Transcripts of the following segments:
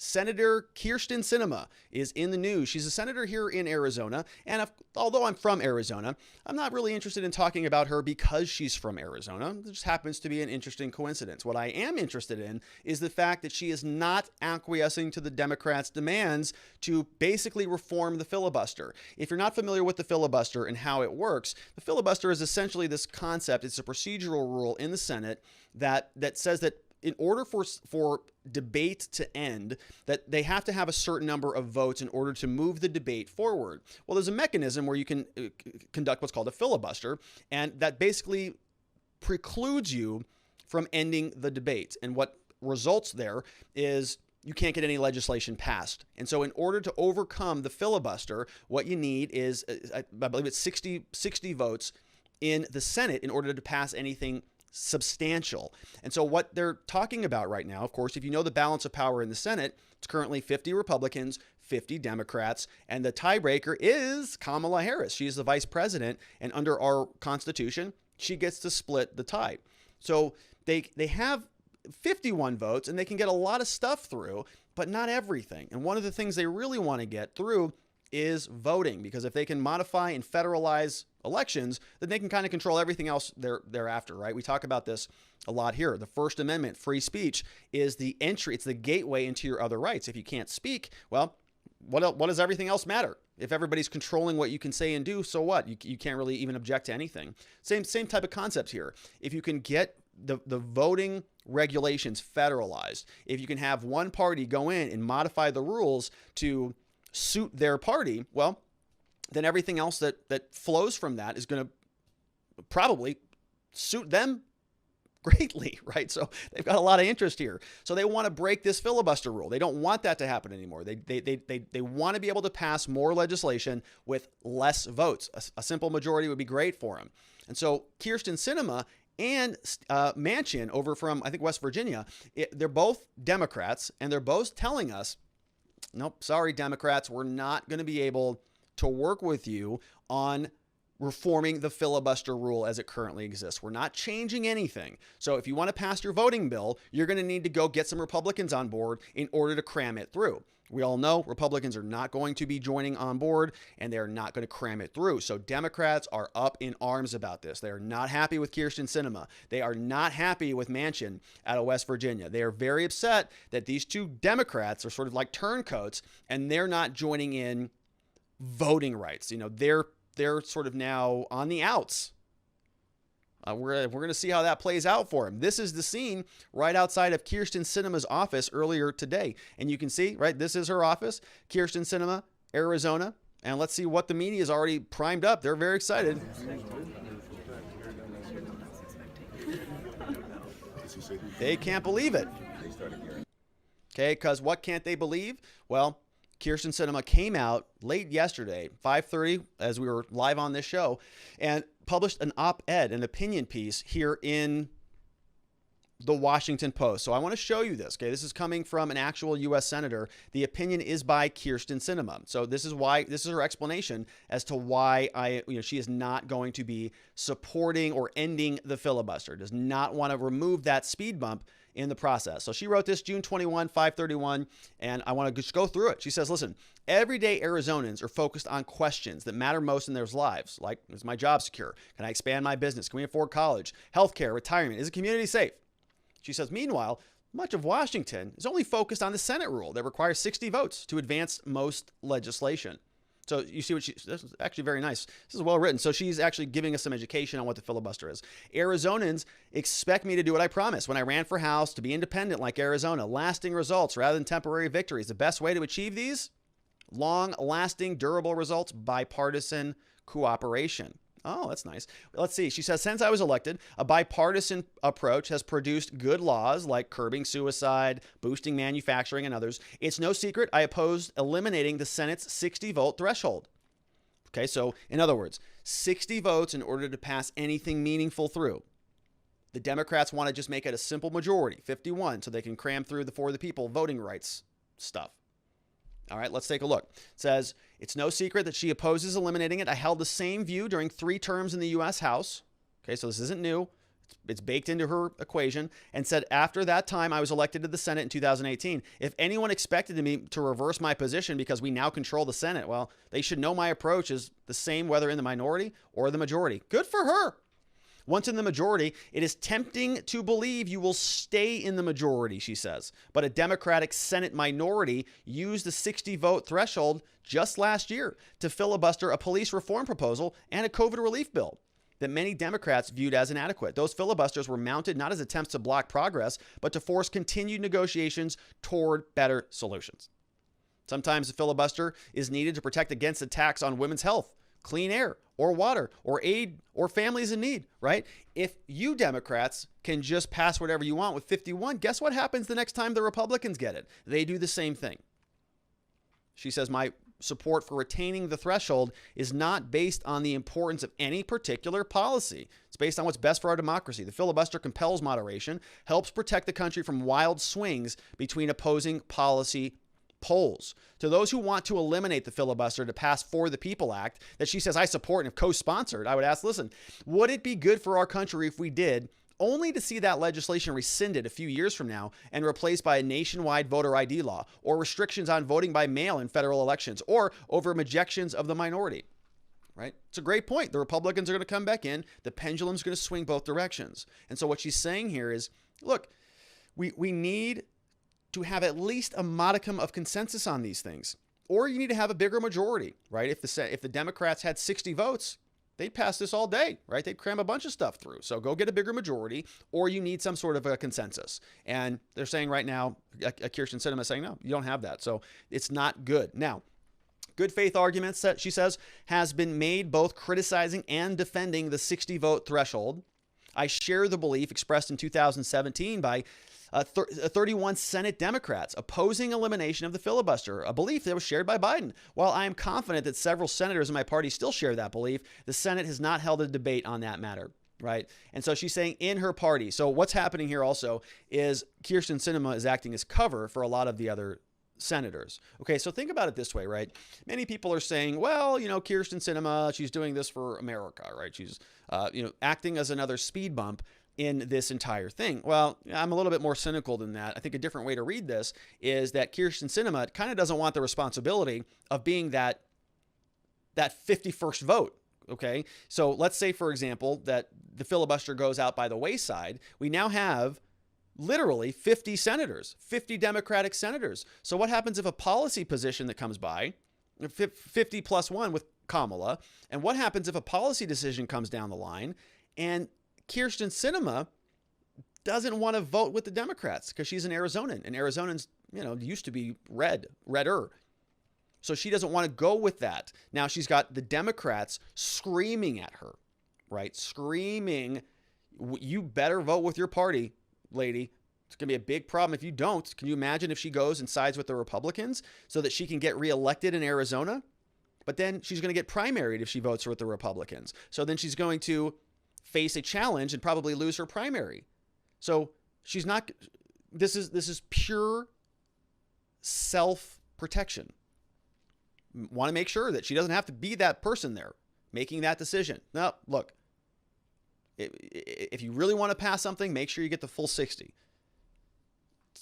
Senator Krysten Sinema is in the news. She's a senator here in Arizona, and although I'm from Arizona, I'm not really interested in talking about her because she's from Arizona. It just happens to be an interesting coincidence. What I am interested in is the fact that she is not acquiescing to the Democrats' demands to basically reform the filibuster. If you're not familiar with the filibuster and how it works, the filibuster is essentially this concept. It's a procedural rule in the Senate that says that in order for debate to end, that they have to have a certain number of votes in order to move the debate forward. Well, there's a mechanism where you can conduct what's called a filibuster, and that basically precludes you from ending the debate. And what results there is you can't get any legislation passed. And so in order to overcome the filibuster, what you need is, I believe it's 60 votes in the Senate in order to pass anything substantial. And so what they're talking about right now, of course, if you know the balance of power in the Senate, it's currently 50 Republicans, 50 Democrats, and the tiebreaker is Kamala Harris. She's the vice president, and under our Constitution, she gets to split the tie. So they have 51 votes, and they can get a lot of stuff through, but not everything. And one of the things they really want to get through is voting, because if they can modify and federalize elections, then they can kind of control everything else thereafter, right? We talk about this a lot here. The First Amendment, free speech, is the entry. It's the gateway into your other rights. If you can't speak, well, what does everything else matter? If everybody's controlling what you can say and do, so what? You can't really even object to anything. Same type of concept here. If you can get the voting regulations federalized, if you can have one party go in and modify the rules to suit their party, well, then everything else that flows from that is going to probably suit them greatly, right? So they've got a lot of interest here. So they want to break this filibuster rule. They don't want that to happen anymore. They want to be able to pass more legislation with less votes. A simple majority would be great for them. And so Krysten Sinema and Manchin over from, I think, West Virginia, they're both Democrats, and they're both telling us, nope, sorry, Democrats, we're not going to be able to work with you on reforming the filibuster rule as it currently exists. We're not changing anything. So if you want to pass your voting bill, you're going to need to go get some Republicans on board in order to cram it through. We all know Republicans are not going to be joining on board, and they're not going to cram it through. So Democrats are up in arms about this. They are not happy with Krysten Sinema. They are not happy with Manchin out of West Virginia. They are very upset that these two Democrats are sort of like turncoats, and they're not joining in voting rights. You know, they're sort of now on the outs. We're going to see how that plays out for him. This is the scene right outside of Krysten Sinema's office earlier today. And you can see, right, this is her office, Krysten Sinema, Arizona. And let's see what the media is already primed up. They're very excited. They can't believe it. Okay, because what can't they believe? Well, Krysten Sinema came out late yesterday, 5:30, as we were live on this show, and published an op-ed, an opinion piece here in the Washington Post. So I want to show you this. Okay, this is coming from an actual U.S. senator. The opinion is by Krysten Sinema. So this is her explanation as to why she is not going to be supporting or ending the filibuster. Does not want to remove that speed bump in the process. So she wrote this June 21, 5:31, and I want to just go through it. She says, listen, everyday Arizonans are focused on questions that matter most in their lives, like, is my job secure? Can I expand my business? Can we afford college? Healthcare, retirement? Is the community safe? She says, meanwhile, much of Washington is only focused on the Senate rule that requires 60 votes to advance most legislation. So you see this is actually very nice. This is well written. So she's actually giving us some education on what the filibuster is. Arizonans expect me to do what I promised when I ran for House, to be independent like Arizona, lasting results rather than temporary victories. The best way to achieve these? Long-lasting, durable results, bipartisan cooperation. Oh, that's nice. Let's see. She says, since I was elected, a bipartisan approach has produced good laws like curbing suicide, boosting manufacturing, and others. It's no secret I opposed eliminating the Senate's 60-vote threshold. Okay, so in other words, 60 votes in order to pass anything meaningful through. The Democrats want to just make it a simple majority, 51, so they can cram through the For the People voting rights stuff. All right, let's take a look. It says, it's no secret that she opposes eliminating it. I held the same view during 3 terms in the U.S. House. Okay, so this isn't new. It's baked into her equation, and said, after that time I was elected to the Senate in 2018, if anyone expected me to reverse my position because we now control the Senate, well, they should know my approach is the same whether in the minority or the majority. Good for her. Once in the majority, it is tempting to believe you will stay in the majority, she says. But a Democratic Senate minority used the 60-vote threshold just last year to filibuster a police reform proposal and a COVID relief bill that many Democrats viewed as inadequate. Those filibusters were mounted not as attempts to block progress, but to force continued negotiations toward better solutions. Sometimes the filibuster is needed to protect against attacks on women's health, clean air, or water, or aid, or families in need, right? If you Democrats can just pass whatever you want with 51, guess what happens the next time the Republicans get it? They do the same thing. She says, my support for retaining the threshold is not based on the importance of any particular policy. It's based on what's best for our democracy. The filibuster compels moderation, helps protect the country from wild swings between opposing policy poles. To those who want to eliminate the filibuster to pass For the People Act that she says I support and have co-sponsored, I would ask, listen, would it be good for our country if we did, only to see that legislation rescinded a few years from now and replaced by a nationwide voter ID law or restrictions on voting by mail in federal elections or over objections of the minority, right? It's a great point. The Republicans are going to come back in. The pendulum's going to swing both directions. And so what she's saying here is, look, we need to have at least a modicum of consensus on these things, or you need to have a bigger majority, right? If the Democrats had 60 votes, they'd pass this all day, right? They'd cram a bunch of stuff through. So go get a bigger majority, or you need some sort of a consensus. And they're saying right now, Krysten Sinema is saying, no, you don't have that. So it's not good. Now, good faith arguments that she says has been made both criticizing and defending the 60-vote threshold. I share the belief expressed in 2017 by 31 Senate Democrats opposing elimination of the filibuster, a belief that was shared by Biden. While I am confident that several senators in my party still share that belief, the Senate has not held a debate on that matter, right? And so she's saying in her party. So what's happening here also is Krysten Sinema is acting as cover for a lot of the other senators. Okay, so think about it this way, right? Many people are saying, well, Krysten Sinema, she's doing this for America, right? She's, acting as another speed bump in this entire thing. Well, I'm a little bit more cynical than that. I think a different way to read this is that Krysten Sinema kind of doesn't want the responsibility of being that 51st vote. Okay. So let's say, for example, that the filibuster goes out by the wayside. We now have literally 50 senators, 50 Democratic senators. So what happens if a policy position that comes by, 50 plus one with Kamala, and what happens if a policy decision comes down the line and Krysten Sinema doesn't want to vote with the Democrats because she's an Arizonan, and Arizonans, used to be redder. So she doesn't want to go with that. Now she's got the Democrats screaming at her, right? Screaming, you better vote with your party, lady. It's going to be a big problem if you don't. Can you imagine if she goes and sides with the Republicans so that she can get reelected in Arizona? But then she's going to get primaried if she votes with the Republicans. So then she's going to face a challenge and probably lose her primary. So she's not, this is pure self-protection. Want to make sure that she doesn't have to be that person there making that decision. No, look, if you really want to pass something, make sure you get the full 60.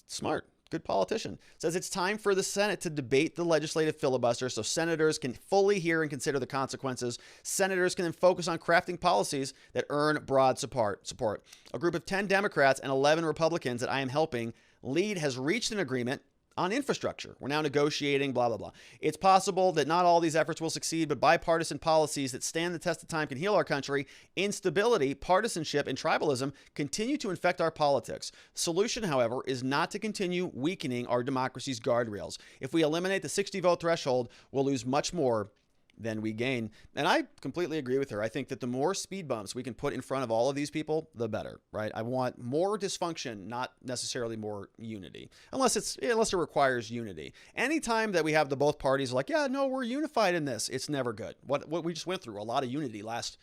Smart. Good politician. Says it's time for the Senate to debate the legislative filibuster so senators can fully hear and consider the consequences. Senators can then focus on crafting policies that earn broad support. A group of 10 Democrats and 11 Republicans that I am helping lead has reached an agreement on infrastructure. We're now negotiating, blah, blah, blah. It's possible that not all these efforts will succeed, but bipartisan policies that stand the test of time can heal our country. Instability, partisanship, and tribalism continue to infect our politics. The solution, however, is not to continue weakening our democracy's guardrails. If we eliminate the 60-vote threshold, we'll lose much more than we gain. And I completely agree with her. I think that the more speed bumps we can put in front of all of these people, the better, right? I want more dysfunction, not necessarily more unity, unless it requires unity. Anytime that we have the both parties like, yeah, no, we're unified in this, it's never good. What we just went through, a lot of unity last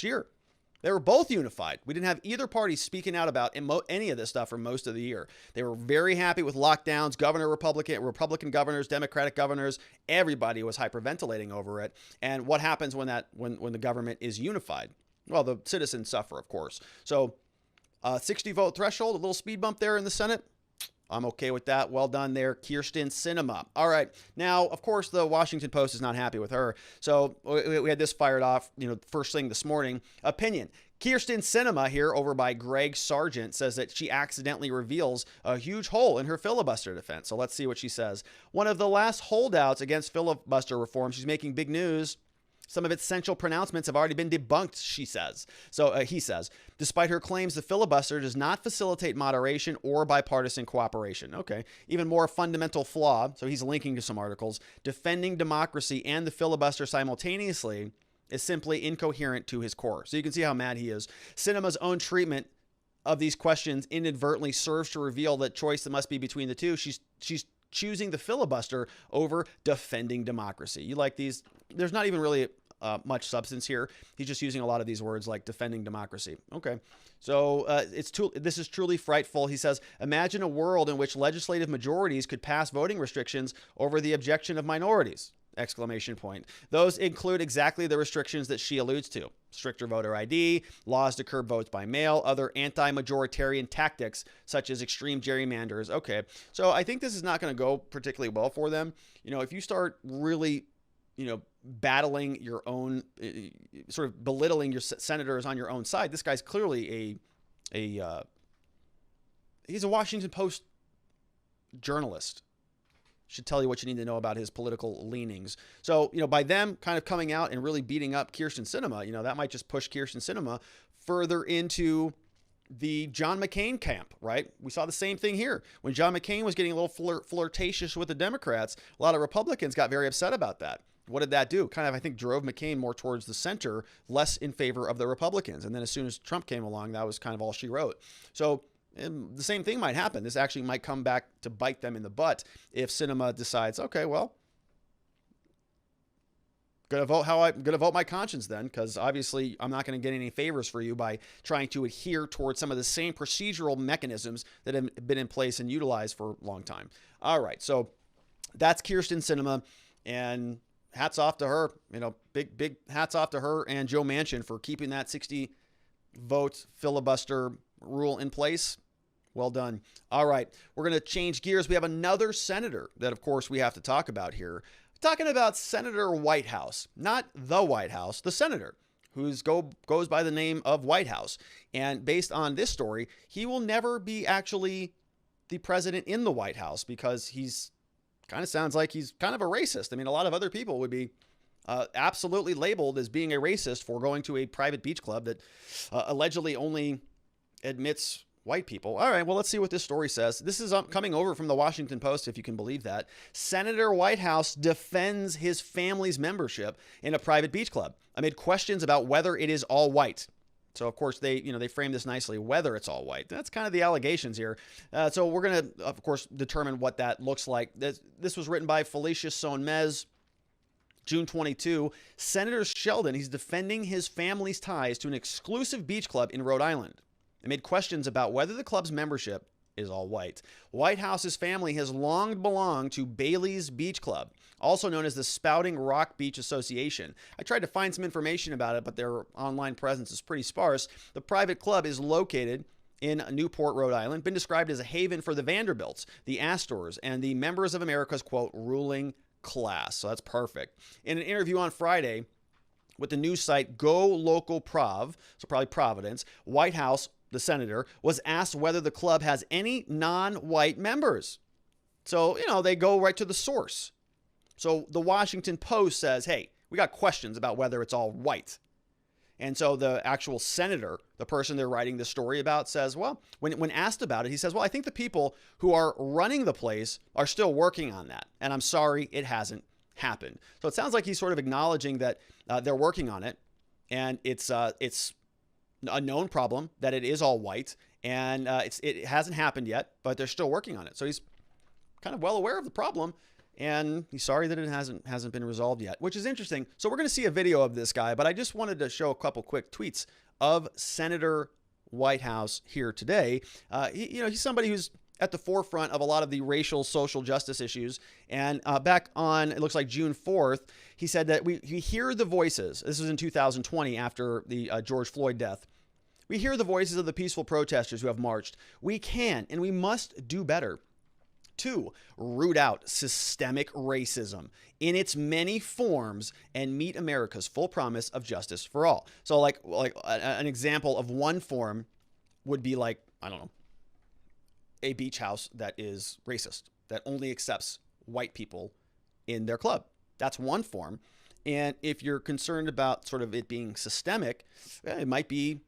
year. They were both unified. We didn't have either party speaking out about any of this stuff for most of the year. They were very happy with lockdowns, Republican governors, Democratic governors. Everybody was hyperventilating over it. And what happens when the government is unified? Well, the citizens suffer, of course. So 60 vote threshold, a little speed bump there in the Senate. I'm okay with that. Well done there, Krysten Sinema. All right. Now, of course, the Washington Post is not happy with her. So we had this fired off, first thing this morning. Opinion. Krysten Sinema here over by Greg Sargent says that she accidentally reveals a huge hole in her filibuster defense. So let's see what she says. One of the last holdouts against filibuster reform. She's making big news. Some of its central pronouncements have already been debunked, she says. He says, despite her claims, the filibuster does not facilitate moderation or bipartisan cooperation. Okay, even more fundamental flaw. So he's linking to some articles. Defending democracy and the filibuster simultaneously is simply incoherent to his core. So you can see how mad he is. Sinema's own treatment of these questions inadvertently serves to reveal that choice that must be between the two. She's choosing the filibuster over defending democracy. You like these? There's not even really much substance here. He's just using a lot of these words like defending democracy. Okay. So this is truly frightful. He says, imagine a world in which legislative majorities could pass voting restrictions over the objection of minorities. Exclamation point. Those include exactly the restrictions that she alludes to. Stricter voter ID, laws to curb votes by mail, other anti-majoritarian tactics such as extreme gerrymanders. Okay, so I think this is not going to go particularly well for them. If you start really, battling your own, sort of belittling your senators on your own side, this guy's clearly he's a Washington Post journalist. Should tell you what you need to know about his political leanings. So, by them kind of coming out and really beating up Krysten Sinema, that might just push Krysten Sinema further into the John McCain camp, right? We saw the same thing here. When John McCain was getting a little flirtatious with the Democrats, a lot of Republicans got very upset about that. What did that do? Kind of, I think, drove McCain more towards the center, less in favor of the Republicans. And then as soon as Trump came along, that was kind of all she wrote. So, and the same thing might happen. This actually might come back to bite them in the butt if Sinema decides, okay, well, gonna vote my conscience then, because obviously I'm not going to get any favors for you by trying to adhere towards some of the same procedural mechanisms that have been in place and utilized for a long time. All right, so that's Krysten Sinema, and hats off to her. Big hats off to her and Joe Manchin for keeping that 60 vote filibuster rule in place. Well done. All right, we're going to change gears. We have another senator that, of course, we have to talk about here. We're talking about Senator Whitehouse, not the White House, the senator who goes by the name of Whitehouse. And based on this story, he will never be actually the president in the White House because he's kind of sounds like he's kind of a racist. I mean, a lot of other people would be absolutely labeled as being a racist for going to a private beach club that allegedly only admits white people. All right, well, let's see what this story says. This is coming over from the Washington Post, if you can believe that. Senator Whitehouse defends his family's membership in a private beach club amid questions about whether it is all white. So, of course, they frame this nicely, whether it's all white. That's kind of the allegations here. So we're going to, of course, determine what that looks like. This was written by Felicia Sonmez, June 22. Senator Sheldon, he's defending his family's ties to an exclusive beach club in Rhode Island amid questions about whether the club's membership is all white. Whitehouse's family has long belonged to Bailey's Beach Club, also known as the Spouting Rock Beach Association. I tried to find some information about it, but their online presence is pretty sparse. The private club is located in Newport, Rhode Island, been described as a haven for the Vanderbilts, the Astors, and the members of America's, quote, ruling class. So that's perfect. In an interview on Friday with the news site Go Local Prov, so probably Providence, Whitehouse, the senator, was asked whether the club has any non-white members. So, they go right to the source. So the Washington Post says, hey, we got questions about whether it's all white. And so the actual senator, the person they're writing the story about, says, well, when asked about it, he says, well, I think the people who are running the place are still working on that. And I'm sorry, it hasn't happened. So it sounds like he's sort of acknowledging that they're working on it. And it's a known problem that it is all white, and it hasn't happened yet, but they're still working on it. So he's kind of well aware of the problem, and he's sorry that it hasn't been resolved yet, which is interesting. So we're going to see a video of this guy, but I just wanted to show a couple quick tweets of Senator Whitehouse here today. He's somebody who's at the forefront of a lot of the racial social justice issues. And back on, it looks like June 4th, he said that we hear the voices. This was in 2020 after the George Floyd death. We hear the voices of the peaceful protesters who have marched. We can and we must do better. 2, root out systemic racism in its many forms and meet America's full promise of justice for all. So like an example of one form would be like, I don't know, a beach house that is racist, that only accepts white people in their club. That's one form. And if you're concerned about sort of it being systemic, it might be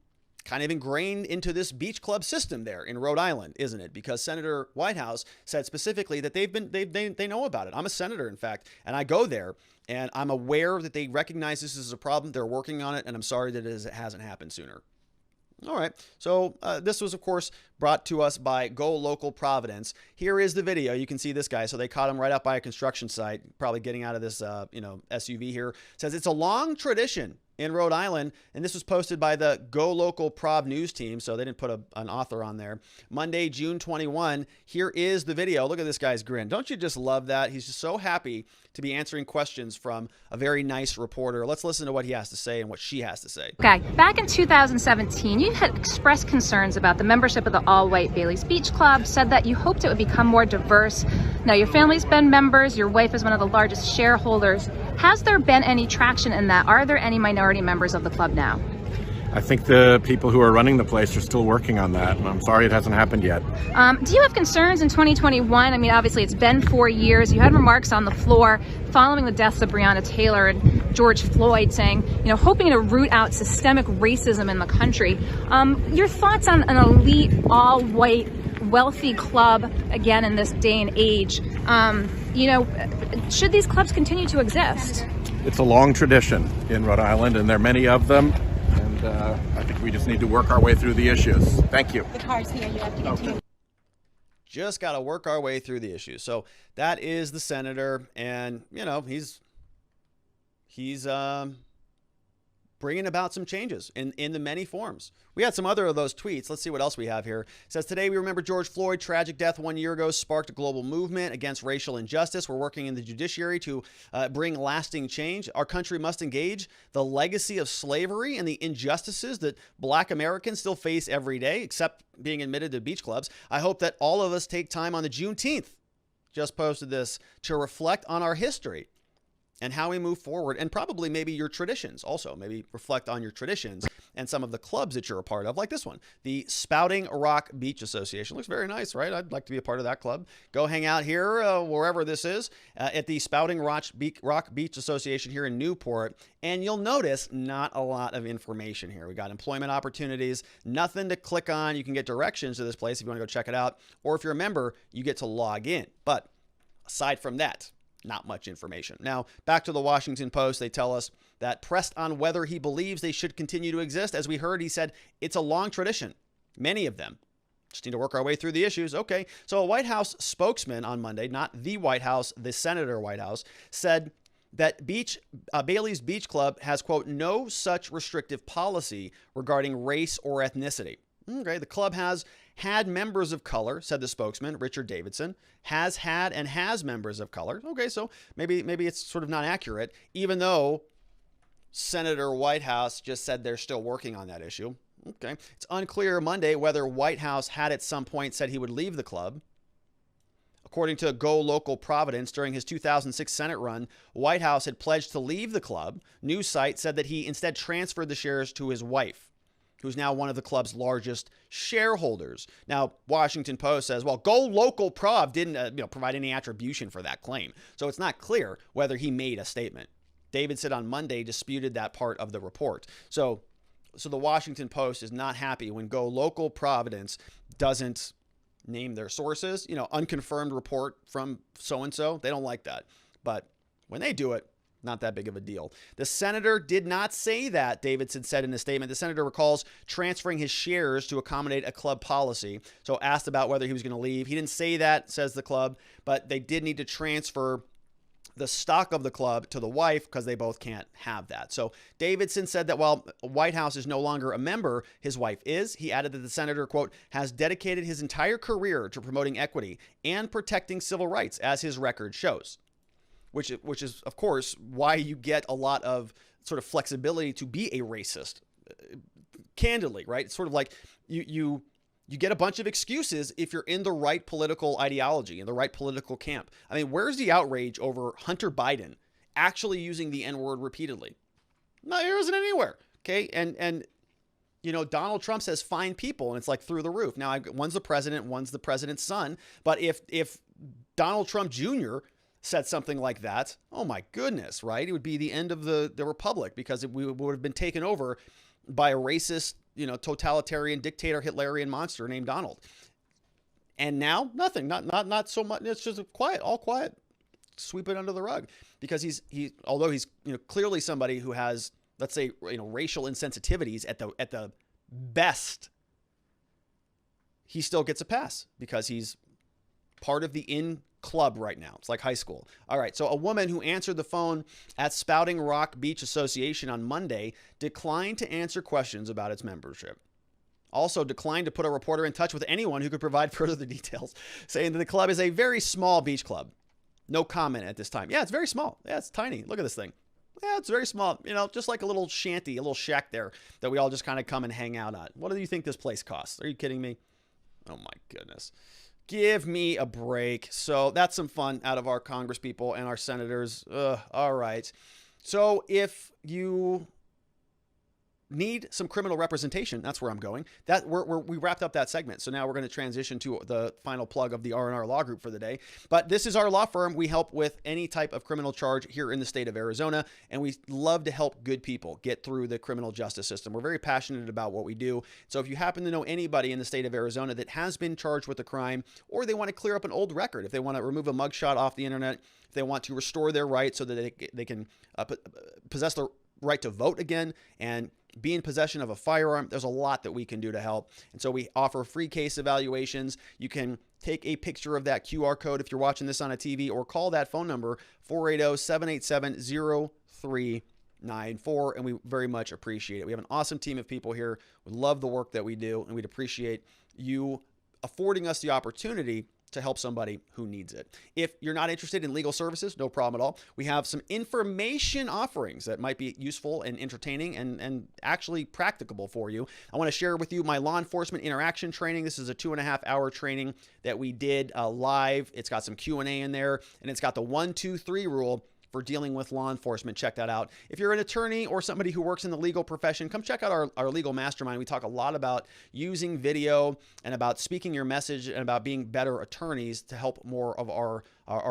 kind of ingrained into this beach club system there in Rhode Island, isn't it? Because Senator Whitehouse said specifically that they know about it. I'm a senator, in fact, and I go there and I'm aware that they recognize this as a problem. They're working on it, and I'm sorry that it hasn't happened sooner. All right. So this was, of course, brought to us by Go Local Providence. Here is the video. You can see this guy. So they caught him right up by a construction site, probably getting out of this, SUV here. It says it's a long tradition in Rhode Island, and this was posted by the Go Local Prov news team, so they didn't put an author on there. Monday, June 21. Here is the video. Look at this guy's grin. Don't you just love that? He's just so happy to be answering questions from a very nice reporter. Let's listen to what he has to say and what she has to say. Okay, back in 2017, you had expressed concerns about the membership of the all-white Bailey's Beach Club, said that you hoped it would become more diverse. Now, your family's been members, your wife is one of the largest shareholders. Has there been any traction in that? Are there any minority members of the club now? I think the people who are running the place are still working on that, and I'm sorry it hasn't happened yet. Do you have concerns in 2021? I mean, obviously it's been 4 years. You had remarks on the floor following the deaths of Breonna Taylor and George Floyd saying, hoping to root out systemic racism in the country. Your thoughts on an elite, all-white, wealthy club, again, in this day and age? Should these clubs continue to exist? It's a long tradition in Rhode Island, and there are many of them. And I think we just need to work our way through the issues. Thank you. The car's here. You have to continue. Just got to work our way through the issues. So that is the senator, and he's bringing about some changes in the many forms. We had some other of those tweets. Let's see what else we have here. It says, today we remember George Floyd. Tragic death 1 year ago sparked a global movement against racial injustice. We're working in the judiciary to bring lasting change. Our country must engage the legacy of slavery and the injustices that Black Americans still face every day, except being admitted to beach clubs. I hope that all of us take time on the Juneteenth, just posted this, to reflect on our history and how we move forward, and probably maybe your traditions also. Maybe reflect on your traditions and some of the clubs that you're a part of, like this one, the Spouting Rock Beach Association. Looks very nice, right? I'd like to be a part of that club. Go hang out here, wherever this is, at the Spouting Rock Beach Association here in Newport, and you'll notice not a lot of information here. We got employment opportunities, nothing to click on. You can get directions to this place if you want to go check it out, or if you're a member, you get to log in. But aside from that, not much information. Now, back to the Washington Post, they tell us that pressed on whether he believes they should continue to exist, as we heard, he said, it's a long tradition. Many of them. Just need to work our way through the issues. Okay. So a White House spokesman on Monday, not the White House, the Senator Whitehouse, said that Bailey's Beach Club has, quote, no such restrictive policy regarding race or ethnicity. Okay, the club has had members of color, said the spokesman, Richard Davidson, has had and has members of color. Okay, so maybe it's sort of not accurate, even though Senator Whitehouse just said they're still working on that issue. Okay, it's unclear Monday whether Whitehouse had at some point said he would leave the club. According to Go Local Providence, during his 2006 Senate run, Whitehouse had pledged to leave the club. News site said that he instead transferred the shares to his wife, who's now one of the club's largest shareholders. Now, Washington Post says, well, Go Local Prov didn't provide any attribution for that claim. So it's not clear whether he made a statement. Davidson on Monday disputed that part of the report. So the Washington Post is not happy when Go Local Providence doesn't name their sources. Unconfirmed report from so-and-so. They don't like that. But when they do it, not that big of a deal. The senator did not say that, Davidson said in a statement. The senator recalls transferring his shares to accommodate a club policy. So asked about whether he was going to leave. He didn't say that, says the club, but they did need to transfer the stock of the club to the wife because they both can't have that. So Davidson said that while Whitehouse is no longer a member, his wife is. He added that the senator, quote, has dedicated his entire career to promoting equity and protecting civil rights, as his record shows. Which is, of course, why you get a lot of sort of flexibility to be a racist. candidly, right? It's sort of like you get a bunch of excuses if you're in the right political ideology, in the right political camp. I mean, where's the outrage over Hunter Biden actually using the N-word repeatedly? No, there isn't anywhere. Okay. And Donald Trump says fine people, and it's like through the roof. Now, one's the president, one's the president's son. But if Donald Trump Jr. said something like that, oh my goodness, right? It would be the end of the republic, because we would have been taken over by a racist, totalitarian, dictator, Hitlerian monster named Donald. And now nothing, not so much. It's just quiet, all quiet, sweep it under the rug, because although he's clearly somebody who has, let's say, racial insensitivities at the best, he still gets a pass because he's part of the in club right now. It's like high school. All right. So a woman who answered the phone at Spouting Rock Beach Association on Monday declined to answer questions about its membership. Also declined to put a reporter in touch with anyone who could provide further details, saying that the club is a very small beach club. No comment at this time. Yeah, it's very small. Yeah, it's tiny. Look at this thing. Yeah, it's very small. Just like a little shanty, a little shack there that we all just kind of come and hang out at. What do you think this place costs? Are you kidding me? Oh my goodness. Give me a break. So that's some fun out of our Congress people and our senators. All right. So if you need some criminal representation, that's where I'm going. We wrapped up that segment. So now we're going to transition to the final plug of the R&R Law Group for the day. But this is our law firm. We help with any type of criminal charge here in the state of Arizona, and we love to help good people get through the criminal justice system. We're very passionate about what we do. So if you happen to know anybody in the state of Arizona that has been charged with a crime, or they want to clear up an old record, if they want to remove a mugshot off the internet, if they want to restore their rights so that they can possess the right to vote again and be in possession of a firearm, there's a lot that we can do to help. And so we offer free case evaluations. You can take a picture of that QR code if you're watching this on a TV, or call that phone number, 480-787-0394, and we very much appreciate it. We have an awesome team of people here. We love the work that we do, and we'd appreciate you affording us the opportunity to help somebody who needs it. If you're not interested in legal services, no problem at all. We have some information offerings that might be useful and entertaining and actually practicable for you. I want to share with you my law enforcement interaction training. This is a 2.5-hour training that we did live. It's got some Q&A in there, and it's got the 1, 2, 3 rule for dealing with law enforcement. Check that out. If you're an attorney or somebody who works in the legal profession, come check out our legal mastermind. We talk a lot about using video and about speaking your message and about being better attorneys to help more of our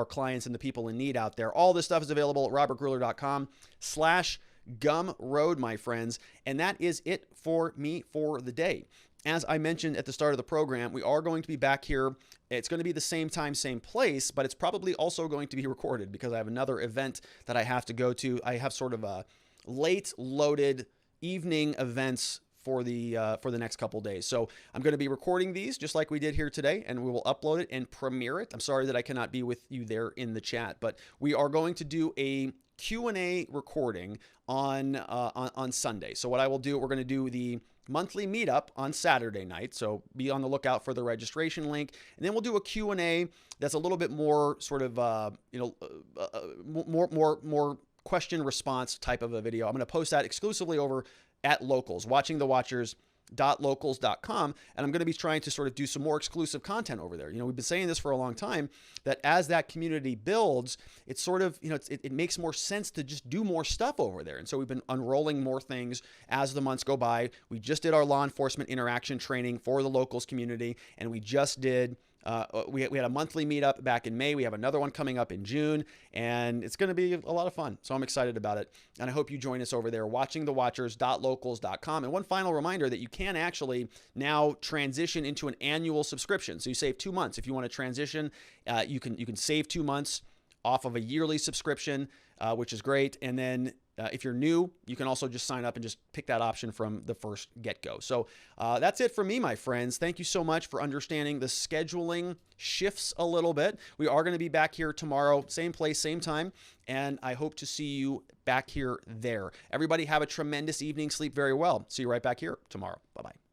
clients and the people in need out there. All this stuff is available at robertgruller.com/gumroad, my friends. And that is it for me for the day. As I mentioned at the start of the program, we are going to be back here. It's going to be the same time, same place, but it's probably also going to be recorded because I have another event that I have to go to. I have sort of a late loaded evening events for the next couple days. So I'm going to be recording these just like we did here today, and we will upload it and premiere it. I'm sorry that I cannot be with you there in the chat, but we are going to do a Q&A recording on Sunday. So what I will do, we're going to do the monthly meetup on Saturday night. So be on the lookout for the registration link. And then we'll do a Q&A that's a little bit more sort of, more question response type of a video. I'm going to post that exclusively over at Locals, watchingthewatchers.locals.com. And I'm going to be trying to sort of do some more exclusive content over there. We've been saying this for a long time, that as that community builds, it's sort of, it makes more sense to just do more stuff over there. And so we've been unrolling more things as the months go by. We just did our law enforcement interaction training for the Locals community, and we just did we had a monthly meetup back in May. We have another one coming up in June, and it's going to be a lot of fun. So I'm excited about it. And I hope you join us over there, watchingthewatchers.locals.com. And one final reminder that you can actually now transition into an annual subscription. So you save 2 months. If you want to transition, you can save 2 months off of a yearly subscription, which is great. And then if you're new, you can also just sign up and just pick that option from the first get-go. So that's it for me, my friends. Thank you so much for understanding the scheduling shifts a little bit. We are going to be back here tomorrow, same place, same time, and I hope to see you back here there. Everybody have a tremendous evening. Sleep very well. See you right back here tomorrow. Bye-bye.